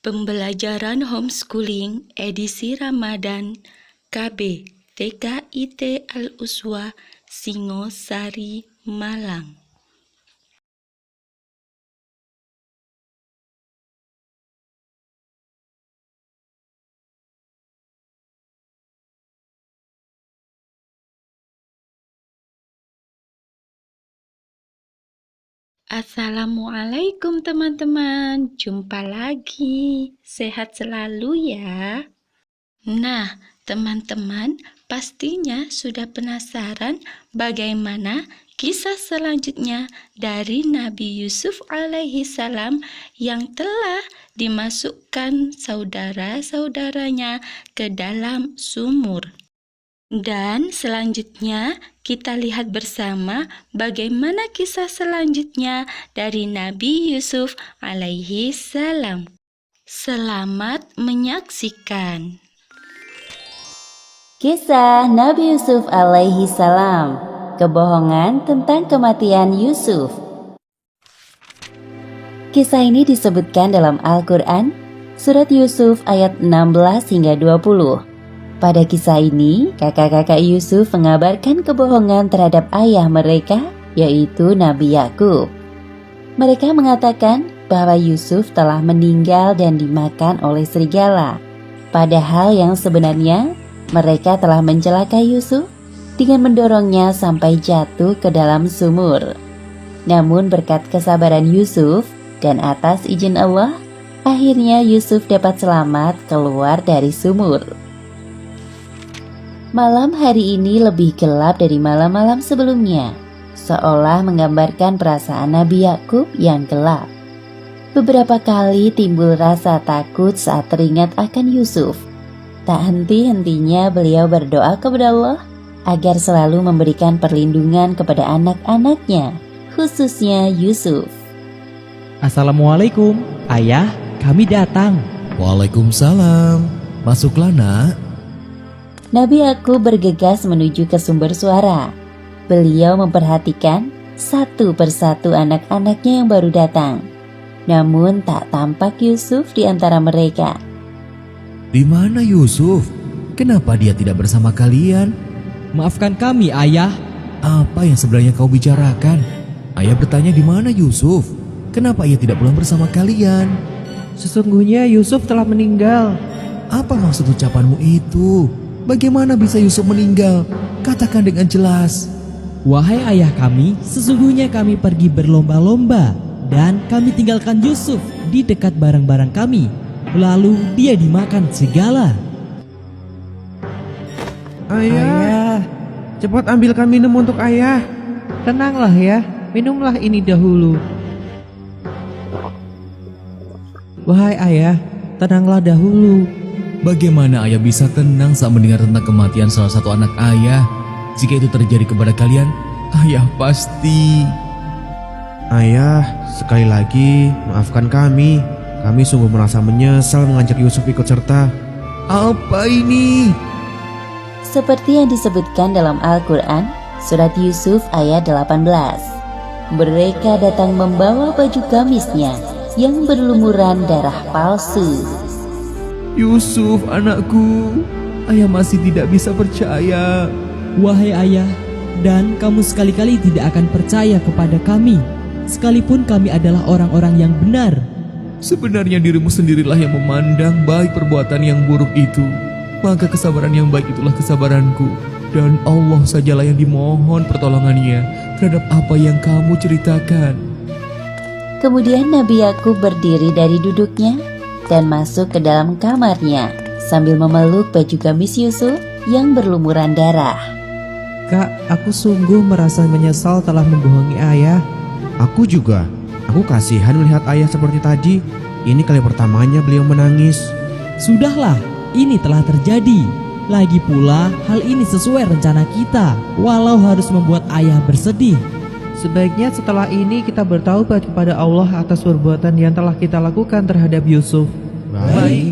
Pembelajaran Homeschooling edisi Ramadan KB TKIT Al-Uswa Singosari, Malang. Assalamualaikum teman-teman, jumpa lagi. Sehat selalu ya. Nah, teman-teman pastinya sudah penasaran bagaimana kisah selanjutnya dari Nabi Yusuf alaihi salam yang telah dimasukkan saudara-saudaranya ke dalam sumur. Dan selanjutnya kita lihat bersama bagaimana kisah selanjutnya dari Nabi Yusuf alaihi salam. Selamat menyaksikan. Kisah Nabi Yusuf alaihi salam. Kebohongan tentang kematian Yusuf. Kisah ini disebutkan dalam Al-Quran, surat Yusuf ayat 16 hingga 20. Pada kisah ini, kakak-kakak Yusuf mengabarkan kebohongan terhadap ayah mereka, yaitu Nabi Yakub. Mereka mengatakan bahwa Yusuf telah meninggal dan dimakan oleh serigala. Padahal yang sebenarnya, mereka telah mencelakai Yusuf dengan mendorongnya sampai jatuh ke dalam sumur. Namun berkat kesabaran Yusuf dan atas izin Allah, akhirnya Yusuf dapat selamat keluar dari sumur. Malam hari ini lebih gelap dari malam-malam sebelumnya, seolah menggambarkan perasaan Nabi Yakub yang gelap. Beberapa kali timbul rasa takut saat teringat akan Yusuf. Tak henti-hentinya beliau berdoa kepada Allah agar selalu memberikan perlindungan kepada anak-anaknya, khususnya Yusuf. Assalamualaikum, ayah, kami datang. Waalaikumsalam, masuklah nak. Nabi Yakub bergegas menuju ke sumber suara. Beliau memperhatikan satu persatu anak-anaknya yang baru datang. Namun tak tampak Yusuf di antara mereka. Di mana Yusuf? Kenapa dia tidak bersama kalian? Maafkan kami, ayah. Apa yang sebenarnya kau bicarakan? Ayah bertanya di mana Yusuf? Kenapa ia tidak pulang bersama kalian? Sesungguhnya Yusuf telah meninggal. Apa maksud ucapanmu itu? Bagaimana bisa Yusuf meninggal? Katakan dengan jelas. Wahai ayah kami, sesungguhnya kami pergi berlomba-lomba dan kami tinggalkan Yusuf di dekat barang-barang kami. Lalu dia dimakan serigala. Ayah, cepat ambilkan minum untuk ayah. Tenanglah ya, minumlah ini dahulu. Wahai ayah, tenanglah dahulu. Bagaimana ayah bisa tenang saat mendengar tentang kematian salah satu anak ayah? Jika itu terjadi kepada kalian, ayah pasti... Ayah, sekali lagi maafkan kami. Kami sungguh merasa menyesal mengajak Yusuf ikut serta. Apa ini? Seperti yang disebutkan dalam Al-Quran, surat Yusuf ayat 18. Mereka datang membawa baju gamisnya yang berlumuran darah palsu. Yusuf, anakku, ayah masih tidak bisa percaya. Wahai ayah, dan kamu sekali-kali tidak akan percaya kepada kami, sekalipun kami adalah orang-orang yang benar. Sebenarnya dirimu sendirilah yang memandang baik perbuatan yang buruk itu. Maka kesabaran yang baik itulah kesabaranku. Dan Allah sajalah yang dimohon pertolongannya terhadap apa yang kamu ceritakan. Kemudian Nabi Yakub berdiri dari duduknya dan masuk ke dalam kamarnya sambil memeluk baju gamis Yusuf yang berlumuran darah. Kak, aku sungguh merasa menyesal telah membohongi ayah. Aku juga. Aku kasihan melihat ayah seperti tadi. Ini kali pertamanya beliau menangis. Sudahlah, ini telah terjadi. Lagi pula, hal ini sesuai rencana kita, walau harus membuat ayah bersedih. Sebaiknya setelah ini kita bertaubat kepada Allah atas perbuatan yang telah kita lakukan terhadap Yusuf. Baik.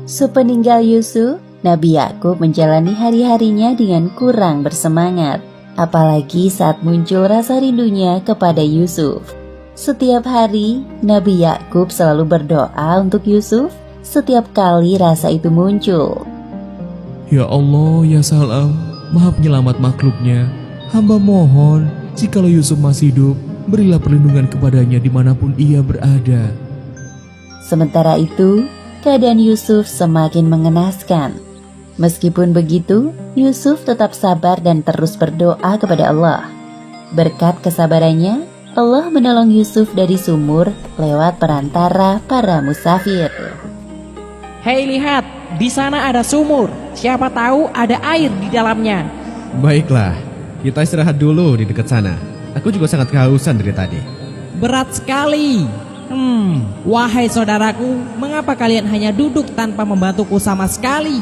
Sepeninggal Yusuf, Nabi Yakub menjalani hari-harinya dengan kurang bersemangat. Apalagi saat muncul rasa rindunya kepada Yusuf. Setiap hari, Nabi Yakub selalu berdoa untuk Yusuf setiap kali rasa itu muncul. Ya Allah, ya Salam, Maha Penyelamat makhluknya, hamba mohon, jikalau Yusuf masih hidup, berilah perlindungan kepadanya dimanapun ia berada. Sementara itu, keadaan Yusuf semakin mengenaskan. Meskipun begitu, Yusuf tetap sabar dan terus berdoa kepada Allah. Berkat kesabarannya, Allah menolong Yusuf dari sumur lewat perantara para musafir. Hei lihat, di sana ada sumur. Siapa tahu ada air di dalamnya. Baiklah, kita istirahat dulu di dekat sana. Aku juga sangat kehausan dari tadi. Berat sekali. Wahai saudaraku, mengapa kalian hanya duduk tanpa membantuku sama sekali?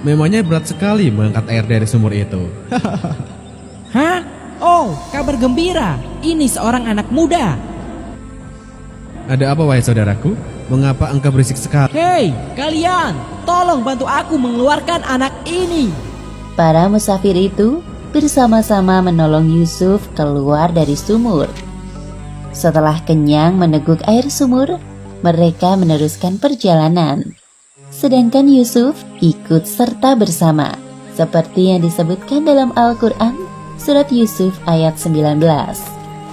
Memangnya berat sekali mengangkat air dari sumur itu. Hah? Oh, kabar gembira. Ini seorang anak muda. Ada apa wahai saudaraku? Mengapa engkau berisik sekali? Hei, kalian, tolong bantu aku mengeluarkan anak ini. Para musafir itu bersama-sama menolong Yusuf keluar dari sumur. Setelah kenyang meneguk air sumur, mereka meneruskan perjalanan. Sedangkan Yusuf ikut serta bersama, seperti yang disebutkan dalam Al-Quran, Surat Yusuf ayat 19.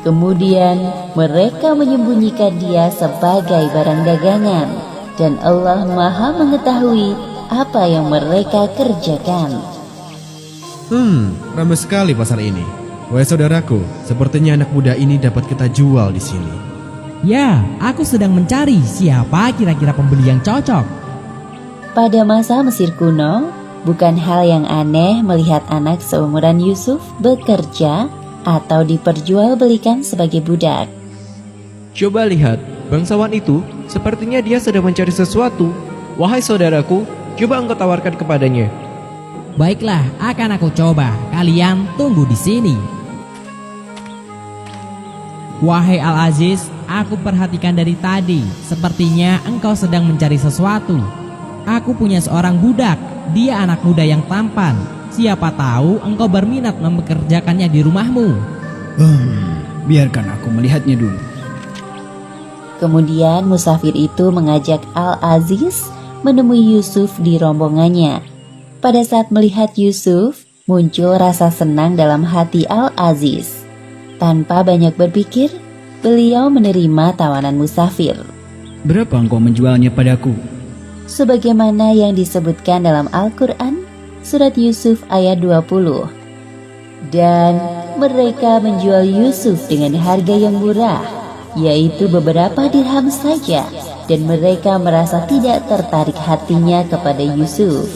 Kemudian mereka menyembunyikan dia sebagai barang dagangan, dan Allah Maha mengetahui apa yang mereka kerjakan. Ramai sekali pasar ini. Wahai saudaraku, sepertinya anak muda ini dapat kita jual di sini. Ya, aku sedang mencari siapa kira-kira pembeli yang cocok. Pada masa Mesir kuno, bukan hal yang aneh melihat anak seumuran Yusuf bekerja atau diperjualbelikan sebagai budak. Coba lihat, bangsawan itu sepertinya dia sedang mencari sesuatu. Wahai saudaraku, coba engkau tawarkan kepadanya. Baiklah, akan aku coba. Kalian tunggu di sini. Wahai Al-Aziz, aku perhatikan dari tadi. Sepertinya engkau sedang mencari sesuatu. Aku punya seorang budak. Dia anak muda yang tampan. Siapa tahu engkau berminat mempekerjakannya di rumahmu. Biarkan aku melihatnya dulu. Kemudian musafir itu mengajak Al-Aziz menemui Yusuf di rombongannya. Pada saat melihat Yusuf, muncul rasa senang dalam hati Al-Aziz. Tanpa banyak berpikir, beliau menerima tawanan musafir. Berapa engkau menjualnya padaku? Sebagaimana yang disebutkan dalam Al-Quran, Surat Yusuf ayat 20. Dan mereka menjual Yusuf dengan harga yang murah, yaitu beberapa dirham saja, dan mereka merasa tidak tertarik hatinya kepada Yusuf.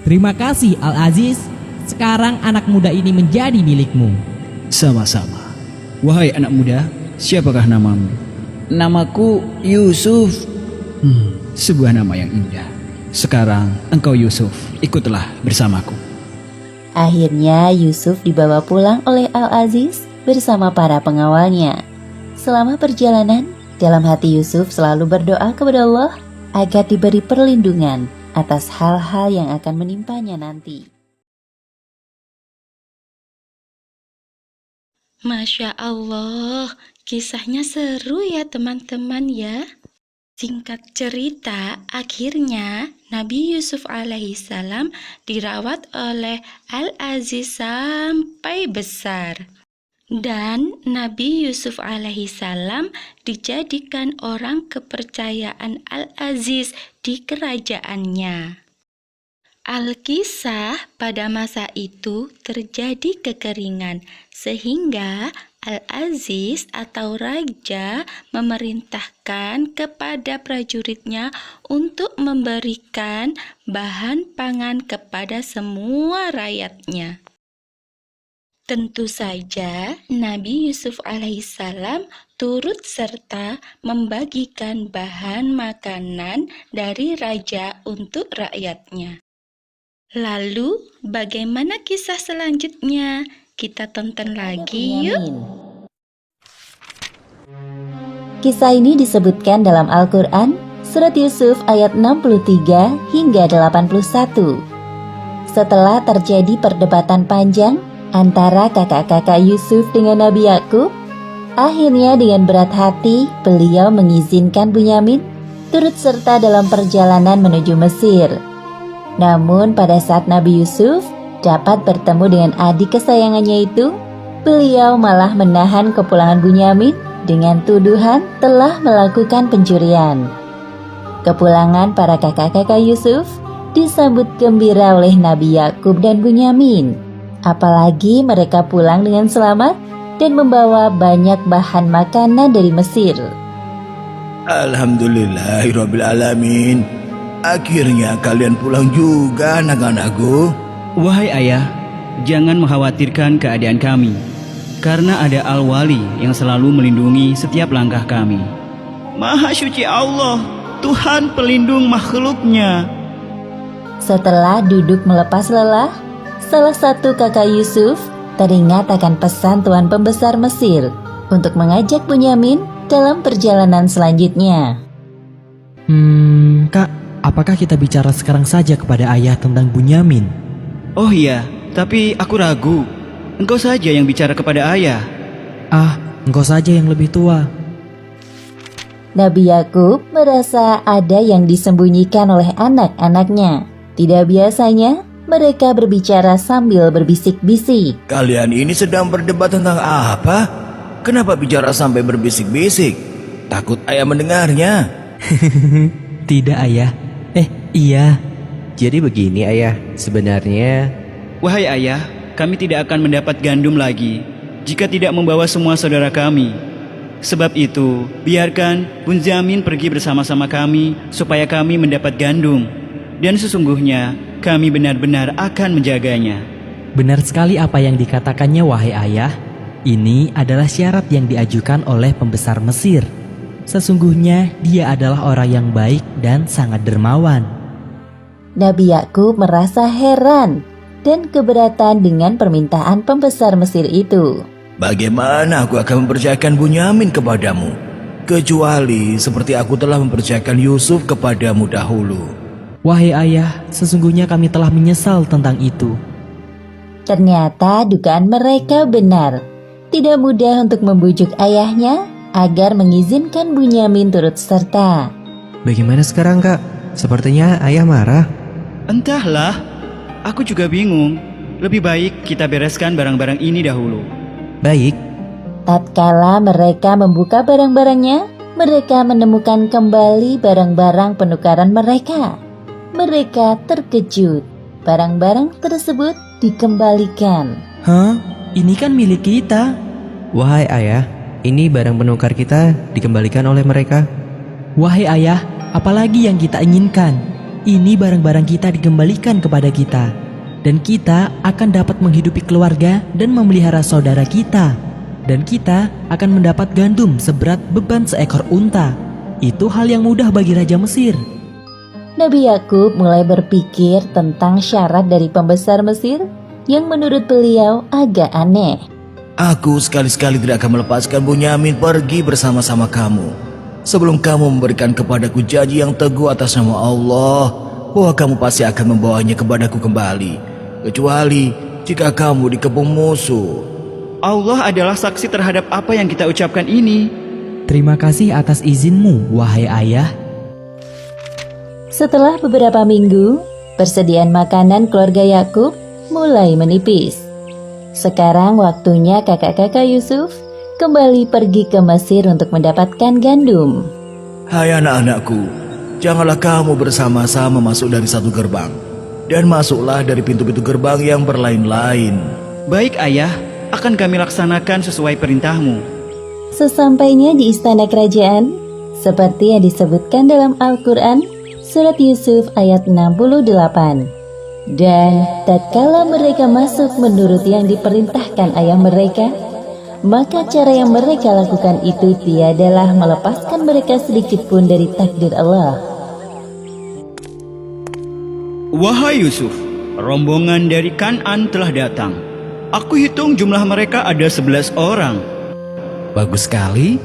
Terima kasih Al-Aziz. Sekarang anak muda ini menjadi milikmu. Sama-sama. Wahai anak muda, siapakah namamu? Namaku Yusuf. Sebuah nama yang indah. Sekarang engkau Yusuf, ikutlah bersamaku. Akhirnya Yusuf dibawa pulang oleh Al-Aziz bersama para pengawalnya. Selama perjalanan, dalam hati Yusuf selalu berdoa kepada Allah agar diberi perlindungan atas hal-hal yang akan menimpanya nanti. Masya Allah, kisahnya seru ya teman-teman ya. Singkat cerita, akhirnya Nabi Yusuf alaihissalam dirawat oleh Al-Aziz sampai besar. Dan Nabi Yusuf alaihissalam dijadikan orang kepercayaan Al-Aziz di kerajaannya. Alkisah pada masa itu terjadi kekeringan sehingga Al-Aziz atau raja memerintahkan kepada prajuritnya untuk memberikan bahan pangan kepada semua rakyatnya. Tentu saja Nabi Yusuf alaihissalam turut serta membagikan bahan makanan dari raja untuk rakyatnya. Lalu bagaimana kisah selanjutnya? Kita tonton lagi yuk. Kisah ini disebutkan dalam Al-Quran, Surat Yusuf ayat 63 hingga 81. Setelah terjadi perdebatan panjang antara kakak-kakak Yusuf dengan Nabi Yakub, Akhirnya dengan berat hati, beliau mengizinkan Bunyamin turut serta dalam perjalanan menuju Mesir. Namun pada saat Nabi Yusuf dapat bertemu dengan adik kesayangannya itu, beliau malah menahan kepulangan Bunyamin dengan tuduhan telah melakukan pencurian. Kepulangan para kakak-kakak Yusuf disambut gembira oleh Nabi Yakub dan Bunyamin. Apalagi mereka pulang dengan selamat dan membawa banyak bahan makanan dari Mesir. Alhamdulillahirrabbilalamin. Akhirnya kalian pulang juga anak-anakku. Wahai ayah, jangan mengkhawatirkan keadaan kami, karena ada Al-Wali yang selalu melindungi setiap langkah kami. Maha suci Allah, Tuhan pelindung makhluknya. Setelah duduk melepas lelah, salah satu kakak Yusuf teringat akan pesan Tuan Pembesar Mesir untuk mengajak Bunyamin dalam perjalanan selanjutnya. Kak, apakah kita bicara sekarang saja kepada ayah tentang Bunyamin? Oh iya, tapi aku ragu. Engkau saja yang bicara kepada ayah. Engkau saja yang lebih tua. Nabi Yakub merasa ada yang disembunyikan oleh anak-anaknya. Tidak biasanya mereka berbicara sambil berbisik-bisik. Kalian ini sedang berdebat tentang apa? Kenapa bicara sampai berbisik-bisik? Takut ayah mendengarnya. Tidak ayah. Iya. Jadi begini ayah, sebenarnya... Wahai ayah, kami tidak akan mendapat gandum lagi jika tidak membawa semua saudara kami. Sebab itu, biarkan Bunyamin pergi bersama-sama kami supaya kami mendapat gandum. Dan sesungguhnya, kami benar-benar akan menjaganya. Benar sekali apa yang dikatakannya wahai ayah. Ini adalah syarat yang diajukan oleh pembesar Mesir. Sesungguhnya dia adalah orang yang baik dan sangat dermawan. Nabi Yakub merasa heran dan keberatan dengan permintaan pembesar Mesir itu. Bagaimana aku akan mempercayakan Bunyamin kepadamu? Kecuali seperti aku telah mempercayakan Yusuf kepadamu dahulu. Wahai ayah, sesungguhnya kami telah menyesal tentang itu. Ternyata dugaan mereka benar. Tidak mudah untuk membujuk ayahnya agar mengizinkan Bunyamin turut serta. Bagaimana sekarang kak? Sepertinya ayah marah. Entahlah, aku juga bingung. Lebih baik kita bereskan barang-barang ini dahulu. Baik. Tatkala mereka membuka barang-barangnya, mereka menemukan kembali barang-barang penukaran mereka. Mereka terkejut. Barang-barang tersebut dikembalikan. Ini kan milik kita. Wahai ayah, ini barang penukar kita dikembalikan oleh mereka. Wahai ayah, apalagi yang kita inginkan? Ini barang-barang kita dikembalikan kepada kita. Dan kita akan dapat menghidupi keluarga dan memelihara saudara kita. Dan kita akan mendapat gandum seberat beban seekor unta. Itu hal yang mudah bagi Raja Mesir. Nabi Yakub mulai berpikir tentang syarat dari pembesar Mesir yang menurut beliau agak aneh. Aku sekali-sekali tidak akan melepaskan Bunyamin pergi bersama-sama kamu sebelum kamu memberikan kepadaku janji yang teguh atas nama Allah bahwa kamu pasti akan membawanya kepadaku kembali, kecuali jika kamu dikepung musuh. Allah adalah saksi terhadap apa yang kita ucapkan ini. Terima kasih atas izinmu, wahai ayah. Setelah beberapa minggu, persediaan makanan keluarga Yakub mulai menipis. Sekarang waktunya kakak-kakak Yusuf kembali pergi ke Mesir untuk mendapatkan gandum. Hai anak-anakku, janganlah kamu bersama-sama masuk dari satu gerbang, dan masuklah dari pintu-pintu gerbang yang berlain-lain. Baik ayah, akan kami laksanakan sesuai perintahmu. Sesampainya di istana kerajaan, seperti yang disebutkan dalam Al-Quran, Surat Yusuf ayat 68. Dan tatkala mereka masuk menurut yang diperintahkan ayah mereka, maka cara yang mereka lakukan itu tiadalah melepaskan mereka sedikit pun dari takdir Allah. Wahai Yusuf, rombongan dari Kan'an telah datang. Aku hitung jumlah mereka ada 11 orang. Bagus sekali.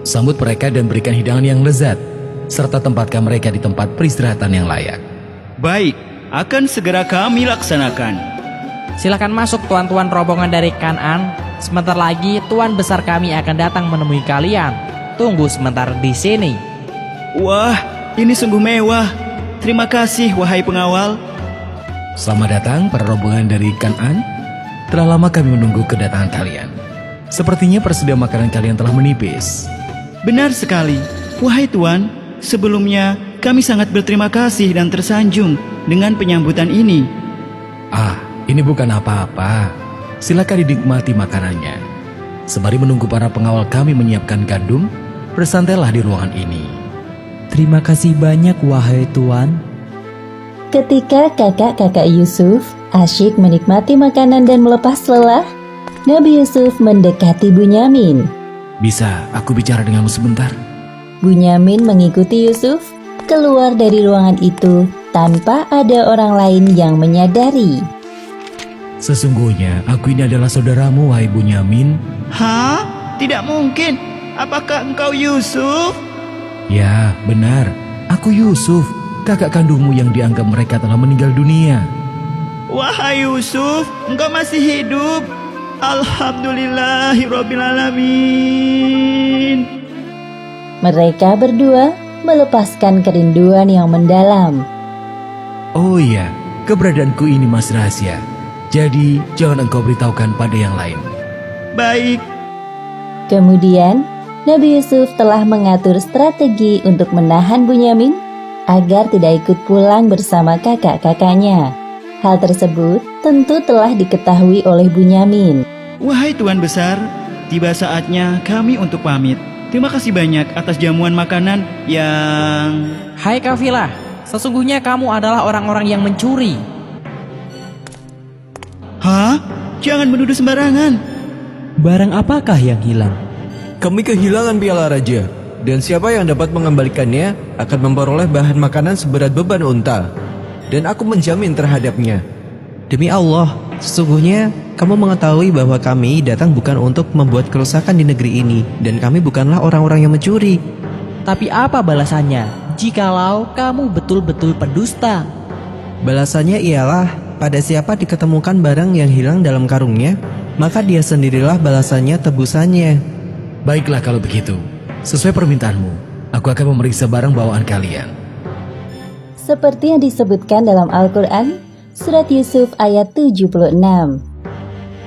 Sambut mereka dan berikan hidangan yang lezat, serta tempatkan mereka di tempat peristirahatan yang layak. Baik, akan segera kami laksanakan. Silakan masuk tuan-tuan rombongan dari Kan'an. Sebentar lagi Tuan Besar kami akan datang menemui kalian. Tunggu sebentar di sini. Wah, ini sungguh mewah. Terima kasih, wahai pengawal. Selamat datang para rombongan dari Kan'an. Telah lama kami menunggu kedatangan kalian. Sepertinya persediaan makanan kalian telah menipis. Benar sekali. Wahai Tuan, sebelumnya kami sangat berterima kasih dan tersanjung dengan penyambutan ini. Ah, ini bukan apa-apa. Silakan dinikmati makanannya. Sembari menunggu para pengawal kami menyiapkan gandum, bersantailah di ruangan ini. Terima kasih banyak wahai Tuan. Ketika kakak-kakak Yusuf asyik menikmati makanan dan melepas lelah, Nabi Yusuf mendekati Bunyamin. Bisa aku bicara denganmu sebentar? Bunyamin mengikuti Yusuf keluar dari ruangan itu tanpa ada orang lain yang menyadari. Sesungguhnya aku ini adalah saudaramu, wahai Bunyamin. Hah? Tidak mungkin. Apakah engkau Yusuf? Ya, benar. Aku Yusuf, kakak kandungmu yang dianggap mereka telah meninggal dunia. Wahai Yusuf, engkau masih hidup. Alhamdulillahirrabbilalamin. Mereka berdua melepaskan kerinduan yang mendalam. Oh iya, keberadaanku ini masih rahasia. Jadi jangan engkau beritahukan pada yang lain. Baik. Kemudian Nabi Yusuf telah mengatur strategi untuk menahan Bunyamin agar tidak ikut pulang bersama kakak-kakaknya. Hal tersebut tentu telah diketahui oleh Bunyamin. Wahai Tuan Besar, tiba saatnya kami untuk pamit. Terima kasih banyak atas jamuan makanan yang... Hai kafilah, sesungguhnya kamu adalah orang-orang yang mencuri. Hah? Jangan menuduh sembarangan. Barang apakah yang hilang? Kami kehilangan piala raja, dan siapa yang dapat mengembalikannya akan memperoleh bahan makanan seberat beban unta. Dan aku menjamin terhadapnya. Demi Allah, sesungguhnya kamu mengetahui bahwa kami datang bukan untuk membuat kerusakan di negeri ini, dan kami bukanlah orang-orang yang mencuri. Tapi apa balasannya jikalau kamu betul-betul pendusta? Balasannya ialah pada siapa diketemukan barang yang hilang dalam karungnya, maka dia sendirilah balasannya tebusannya. Baiklah kalau begitu, sesuai permintaanmu, aku akan memeriksa barang bawaan kalian. Seperti yang disebutkan dalam Al-Quran, Surat Yusuf ayat 76.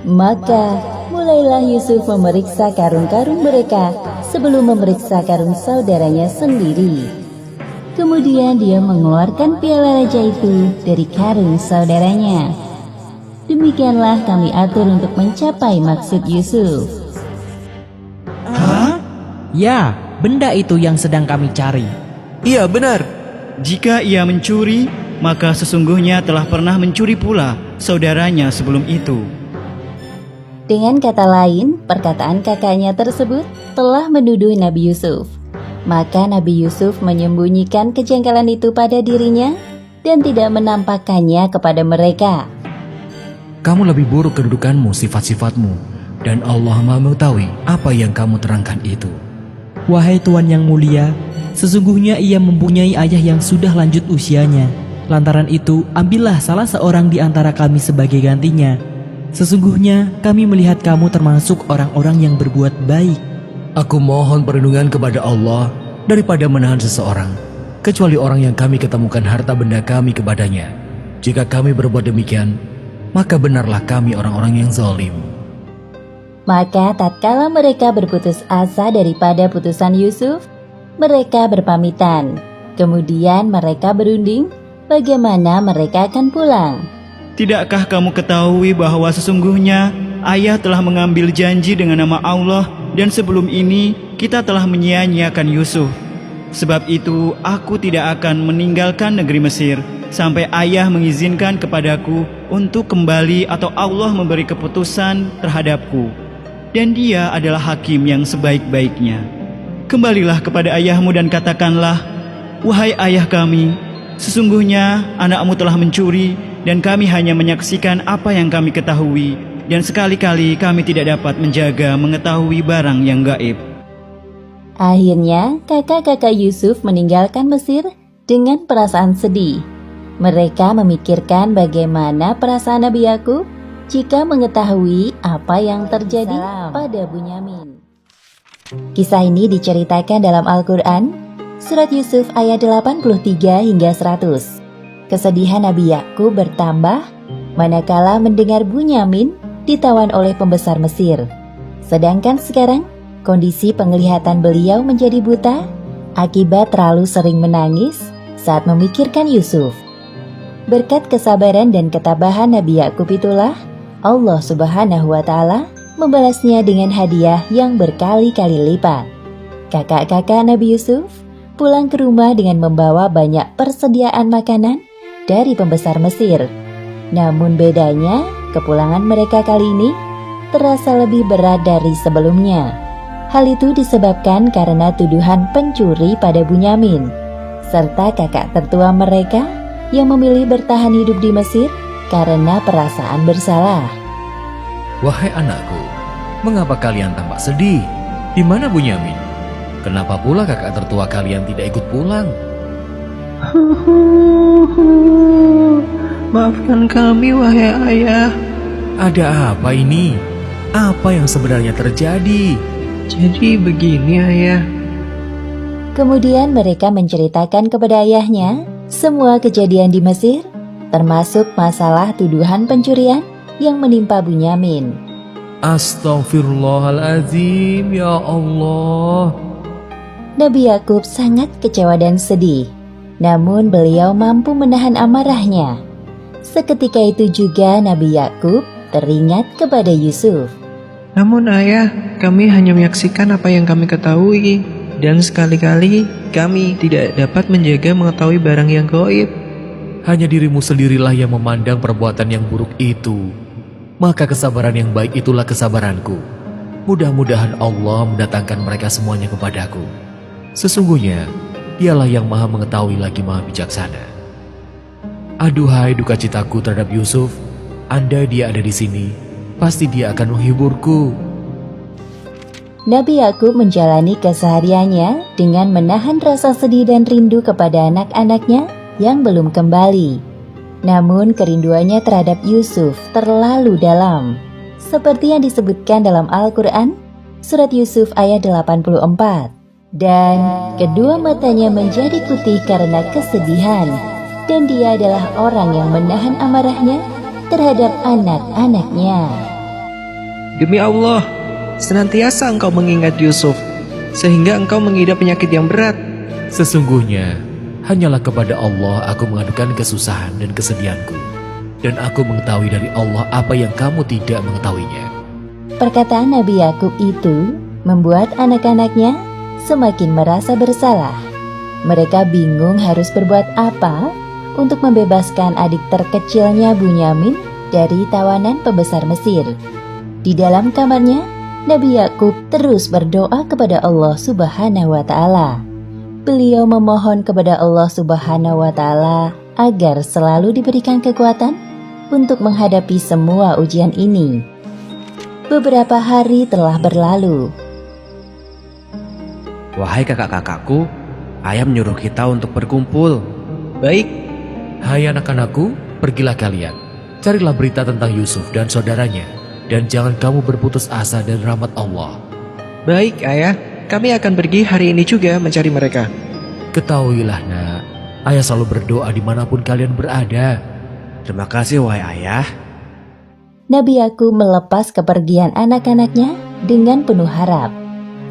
Maka mulailah Yusuf memeriksa karung-karung mereka sebelum memeriksa karung saudaranya sendiri. Kemudian dia mengeluarkan piala raja itu dari karung saudaranya. Demikianlah kami atur untuk mencapai maksud Yusuf. Hah? Ya, benda itu yang sedang kami cari. Iya benar. Jika ia mencuri, maka sesungguhnya telah pernah mencuri pula saudaranya sebelum itu. Dengan kata lain, perkataan kakaknya tersebut telah menuduh Nabi Yusuf. Maka Nabi Yusuf menyembunyikan kejanggalan itu pada dirinya dan tidak menampakkannya kepada mereka. Kamu lebih buruk kedudukanmu, sifat-sifatmu, dan Allah Maha mengetahui apa yang kamu terangkan itu. Wahai Tuan yang mulia, sesungguhnya ia mempunyai ayah yang sudah lanjut usianya. Lantaran itu, ambillah salah seorang di antara kami sebagai gantinya. Sesungguhnya kami melihat kamu termasuk orang-orang yang berbuat baik. Aku mohon perlindungan kepada Allah daripada menahan seseorang, kecuali orang yang kami ketemukan harta benda kami kepadanya. Jika kami berbuat demikian, maka benarlah kami orang-orang yang zalim. Maka tatkala mereka berputus asa daripada putusan Yusuf, mereka berpamitan. Kemudian mereka berunding bagaimana mereka akan pulang. Tidakkah kamu ketahui bahwa sesungguhnya ayah telah mengambil janji dengan nama Allah dan sebelum ini kita telah menyia-nyiakan Yusuf. Sebab itu aku tidak akan meninggalkan negeri Mesir sampai ayah mengizinkan kepadaku untuk kembali atau Allah memberi keputusan terhadapku. Dan dia adalah hakim yang sebaik-baiknya. Kembalilah kepada ayahmu dan katakanlah, wahai ayah kami, sesungguhnya anakmu telah mencuri dan kami hanya menyaksikan apa yang kami ketahui, dan sekali-kali kami tidak dapat menjaga mengetahui barang yang gaib. Akhirnya kakak-kakak Yusuf meninggalkan Mesir dengan perasaan sedih. Mereka memikirkan bagaimana perasaan Nabi Yakub jika mengetahui apa yang terjadi pada Bunyamin. Kisah ini diceritakan dalam Al-Quran, Surat Yusuf ayat 83 hingga 100. Kesedihan Nabi Yakub bertambah manakala mendengar Bunyamin ditawan oleh pembesar Mesir. Sedangkan sekarang, kondisi penglihatan beliau menjadi buta akibat terlalu sering menangis saat memikirkan Yusuf. Berkat kesabaran dan ketabahan Nabi Yakub itulah Allah Subhanahu wa Ta'ala membalasnya dengan hadiah yang berkali-kali lipat. Kakak-kakak Nabi Yusuf pulang ke rumah dengan membawa banyak persediaan makanan dari pembesar Mesir. Namun bedanya, kepulangan mereka kali ini terasa lebih berat dari sebelumnya. Hal itu disebabkan karena tuduhan pencuri pada Bunyamin, serta kakak tertua mereka yang memilih bertahan hidup di Mesir karena perasaan bersalah. Wahai anakku, mengapa kalian tampak sedih? Di mana Bunyamin? Kenapa pula kakak tertua kalian tidak ikut pulang? Maafkan kami, wahai ayah. Ada apa ini? Apa yang sebenarnya terjadi? Jadi begini, ayah. Kemudian mereka menceritakan kepada ayahnya semua kejadian di Mesir, termasuk masalah tuduhan pencurian yang menimpa Bunyamin. Astaghfirullahaladzim, ya Allah. Nabi Yakub sangat kecewa dan sedih, namun beliau mampu menahan amarahnya. Seketika itu juga Nabi Yakub teringat kepada Yusuf. Namun ayah, kami hanya menyaksikan apa yang kami ketahui, dan sekali-kali kami tidak dapat menjaga mengetahui barang yang gaib. Hanya dirimu sendirilah yang memandang perbuatan yang buruk itu. Maka kesabaran yang baik itulah kesabaranku. Mudah-mudahan Allah mendatangkan mereka semuanya kepadaku. Sesungguhnya, Dialah yang maha mengetahui lagi maha bijaksana. Aduhai duka citaku terhadap Yusuf, andai dia ada di sini, pasti dia akan menghiburku. Nabi Yakub menjalani kesehariannya dengan menahan rasa sedih dan rindu kepada anak-anaknya yang belum kembali. Namun kerinduannya terhadap Yusuf terlalu dalam. Seperti yang disebutkan dalam Al-Quran, Surat Yusuf ayat 84. Dan kedua matanya menjadi putih karena kesedihan, dan dia adalah orang yang menahan amarahnya terhadap anak-anaknya. Demi Allah, senantiasa engkau mengingat Yusuf, sehingga engkau mengidap penyakit yang berat. Sesungguhnya, hanyalah kepada Allah aku mengadukan kesusahan dan kesedihanku, dan aku mengetahui dari Allah apa yang kamu tidak mengetahuinya. Perkataan Nabi Yakub itu membuat anak-anaknya semakin merasa bersalah. Mereka bingung harus berbuat apa untuk membebaskan adik terkecilnya Bunyamin dari tawanan pembesar Mesir. Di dalam kamarnya, Nabi Yakub terus berdoa kepada Allah Subhanahu wa Ta'ala. Beliau memohon kepada Allah Subhanahu wa Ta'ala agar selalu diberikan kekuatan untuk menghadapi semua ujian ini. Beberapa hari telah berlalu. Wahai kakak-kakakku, ayah menyuruh kita untuk berkumpul. Baik. Hai anak-anakku, pergilah kalian. Carilah berita tentang Yusuf dan saudaranya, dan jangan kamu berputus asa dari rahmat Allah. Baik ayah, kami akan pergi hari ini juga mencari mereka. Ketahuilah nak, ayah selalu berdoa dimanapun kalian berada. Terima kasih wahai ayah. Nabi Yakub melepas kepergian anak-anaknya dengan penuh harap.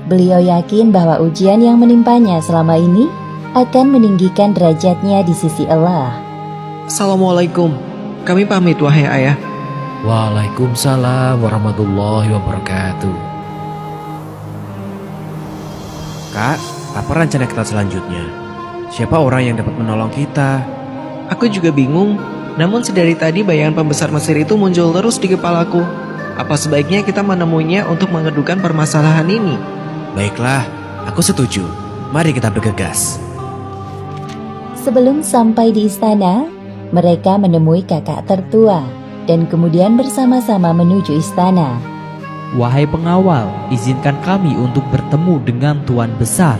Beliau yakin bahwa ujian yang menimpanya selama ini akan meninggikan derajatnya di sisi Allah. Assalamualaikum, kami pamit wahai ayah. Waalaikumsalam warahmatullahi wabarakatuh. Kak, apa rencana kita selanjutnya? Siapa orang yang dapat menolong kita? Aku juga bingung, namun sedari tadi bayangan pembesar Mesir itu muncul terus di kepalaku. Apa sebaiknya kita menemuinya untuk mengedukan permasalahan ini? Baiklah, aku setuju. Mari kita bergegas. Sebelum sampai di istana, mereka menemui kakak tertua dan kemudian bersama-sama menuju istana. Wahai pengawal, izinkan kami untuk bertemu dengan Tuan Besar.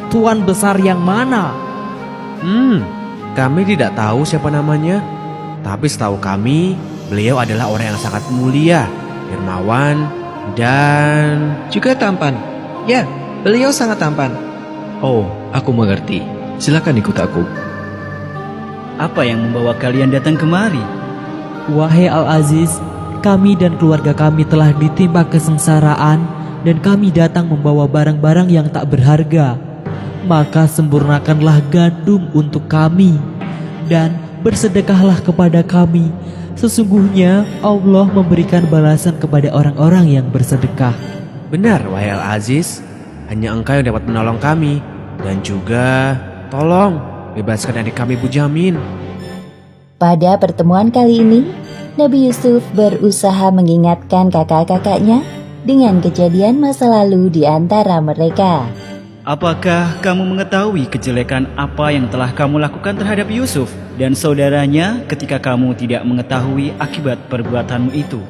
Tuan Besar yang mana? Kami tidak tahu siapa namanya. Tapi setahu kami, Beliau adalah orang yang sangat mulia, dermawan, dan Juga tampan. Ya, beliau sangat tampan. Oh, aku mengerti. Silakan ikut aku. Apa yang membawa kalian datang kemari? Wahai Al-Aziz, kami dan keluarga kami telah ditimpa kesengsaraan dan kami datang membawa barang-barang yang tak berharga. Maka sempurnakanlah gandum untuk kami dan bersedekahlah kepada kami. Sesungguhnya Allah memberikan balasan kepada orang-orang yang bersedekah. benar wahai Al-Aziz, hanya engkau yang dapat menolong kami. Dan juga tolong bebaskan adik kami Bunyamin. Pada pertemuan kali ini, Nabi Yusuf berusaha mengingatkan kakak-kakaknya dengan kejadian masa lalu di antara mereka. Apakah kamu mengetahui kejelekan apa yang telah kamu lakukan terhadap Yusuf dan saudaranya ketika kamu tidak mengetahui akibat perbuatanmu itu?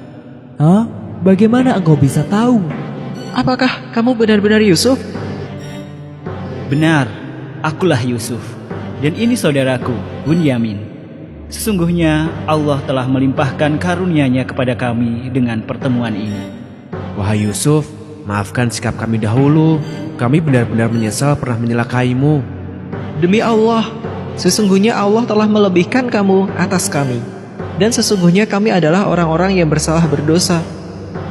Hah? Bagaimana engkau bisa tahu? Apakah kamu benar-benar Yusuf? Benar, akulah Yusuf, dan ini saudaraku, Bunyamin. Sesungguhnya Allah telah melimpahkan karunia-Nya kepada kami dengan pertemuan ini. Wahai Yusuf, maafkan sikap kami dahulu. Kami benar-benar menyesal pernah menyelakaimu. Demi Allah, sesungguhnya Allah telah melebihkan kamu atas kami. Dan sesungguhnya kami adalah orang-orang yang bersalah berdosa.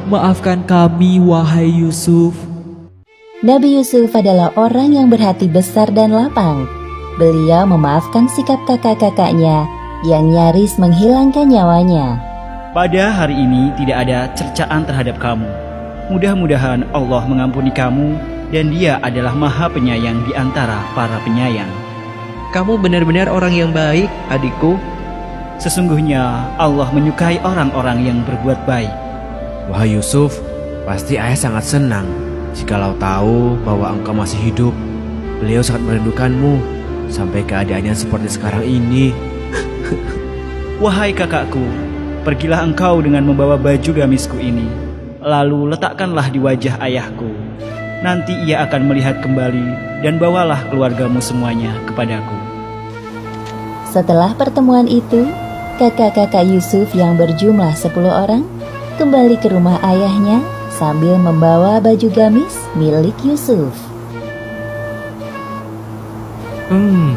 Maafkan kami, wahai Yusuf. Nabi Yusuf adalah orang yang berhati besar dan lapang. Beliau memaafkan sikap kakak-kakaknya yang nyaris menghilangkan nyawanya. Pada hari ini tidak ada cercaan terhadap kamu. Mudah-mudahan Allah mengampuni kamu dan Dia adalah Maha Penyayang di antara para penyayang. Kamu benar-benar orang yang baik, adikku. Sesungguhnya Allah menyukai orang-orang yang berbuat baik. Wahai Yusuf, pasti ayah sangat senang jikalau tahu bahwa engkau masih hidup. Beliau sangat merindukanmu sampai keadaannya seperti sekarang ini. Wahai kakakku, pergilah engkau dengan membawa baju gamisku ini. Lalu letakkanlah di wajah ayahku. Nanti ia akan melihat kembali dan bawalah keluargamu semuanya kepadaku. Setelah pertemuan itu, kakak-kakak Yusuf yang berjumlah 10 orang kembali ke rumah ayahnya sambil membawa baju gamis milik Yusuf.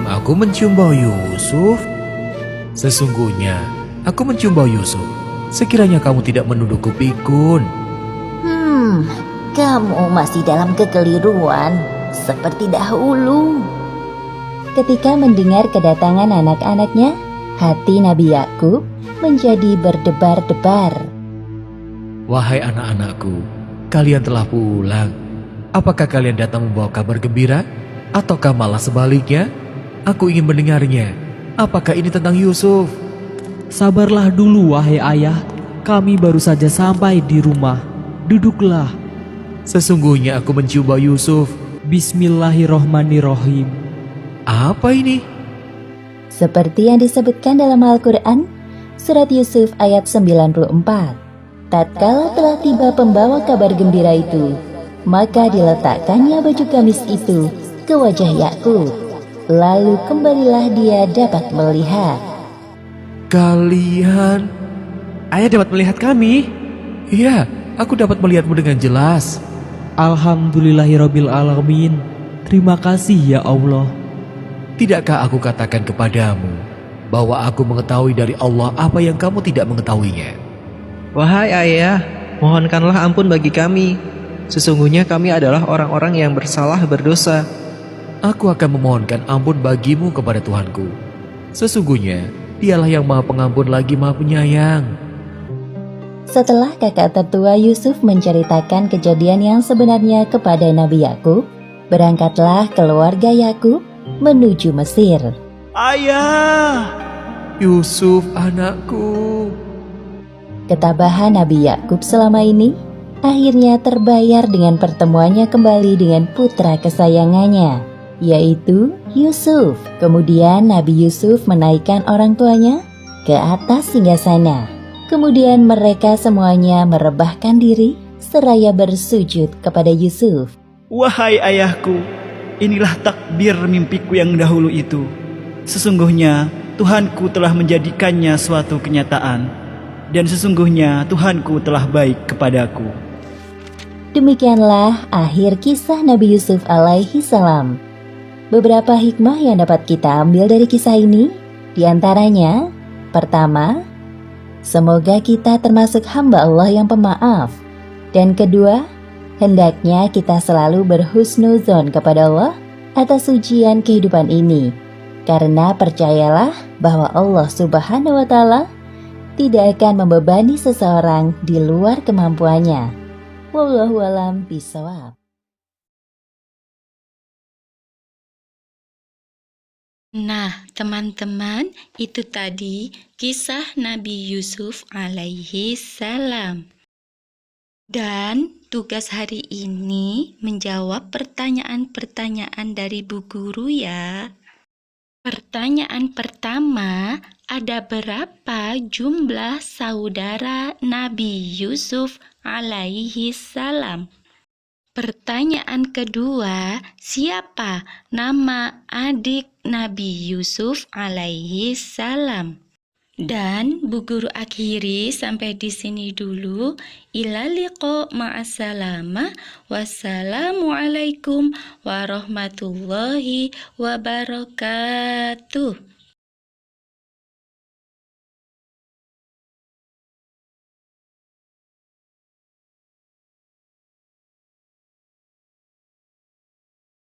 Aku mencium bau Yusuf. Sesungguhnya, aku mencium bau Yusuf. Sekiranya kamu tidak menuduhku pikun. Kamu masih dalam kekeliruan seperti dahulu. Ketika mendengar kedatangan anak-anaknya, hati Nabi Yakub menjadi berdebar-debar. Wahai anak-anakku, kalian telah pulang. Apakah kalian datang membawa kabar gembira? Ataukah malah sebaliknya? Aku ingin mendengarnya. Apakah ini tentang Yusuf? Sabarlah dulu, wahai ayah. Kami baru saja sampai di rumah. Duduklah. Sesungguhnya aku mencium bau Yusuf. Bismillahirrohmanirrohim. Apa ini? Seperti yang disebutkan dalam Al-Quran, surat Yusuf ayat 94. Tatkala telah tiba pembawa kabar gembira itu, maka diletakkannya baju gamis itu ke wajah Yakub. Lalu kembalilah dia dapat melihat. Kalian? Ayah dapat melihat kami. Iya, aku dapat melihatmu dengan jelas. Alhamdulillahirrabbilalamin. Terima kasih ya Allah. Tidakkah aku katakan kepadamu bahwa aku mengetahui dari Allah apa yang kamu tidak mengetahuinya? Wahai ayah, mohonkanlah ampun bagi kami. Sesungguhnya kami adalah orang-orang yang bersalah berdosa. Aku akan memohonkan ampun bagimu kepada Tuhanku. Sesungguhnya Dialah yang Maha Pengampun lagi Maha Penyayang. Setelah kakak tertua Yusuf menceritakan kejadian yang sebenarnya kepada Nabi Yakub, berangkatlah keluarga Yakub menuju Mesir. Ayah! Yusuf anakku. Ketabahan Nabi Yakub selama ini akhirnya terbayar dengan pertemuannya kembali dengan putra kesayangannya, yaitu Yusuf. Kemudian Nabi Yusuf menaikkan orang tuanya ke atas singgasana. Kemudian mereka semuanya merebahkan diri seraya bersujud kepada Yusuf. Wahai ayahku, inilah takbir mimpiku yang dahulu itu. Sesungguhnya Tuhanku telah menjadikannya suatu kenyataan. dan sesungguhnya Tuhanku telah baik kepadaku. Demikianlah akhir kisah Nabi Yusuf alaihi salam. Beberapa hikmah yang dapat kita ambil dari kisah ini, di antaranya, pertama, semoga kita termasuk hamba Allah yang pemaaf. Dan kedua, hendaknya kita selalu berhusnuzon kepada Allah atas ujian kehidupan ini. Karena percayalah bahwa Allah Subhanahu wa Ta'ala tidak akan membebani seseorang di luar kemampuannya. Wallahu a'lam bishawab. Nah, teman-teman, itu tadi kisah Nabi Yusuf alaihi salam. Dan tugas hari ini menjawab pertanyaan-pertanyaan dari Bu Guru ya. Pertanyaan pertama, ada berapa jumlah saudara Nabi Yusuf alaihi salam? Pertanyaan kedua, siapa nama adik Nabi Yusuf alaihi salam? Dan Bu Guru akhiri sampai di sini dulu. Ila liqa ma'assalama. Wassalamualaikum warahmatullahi wabarakatuh.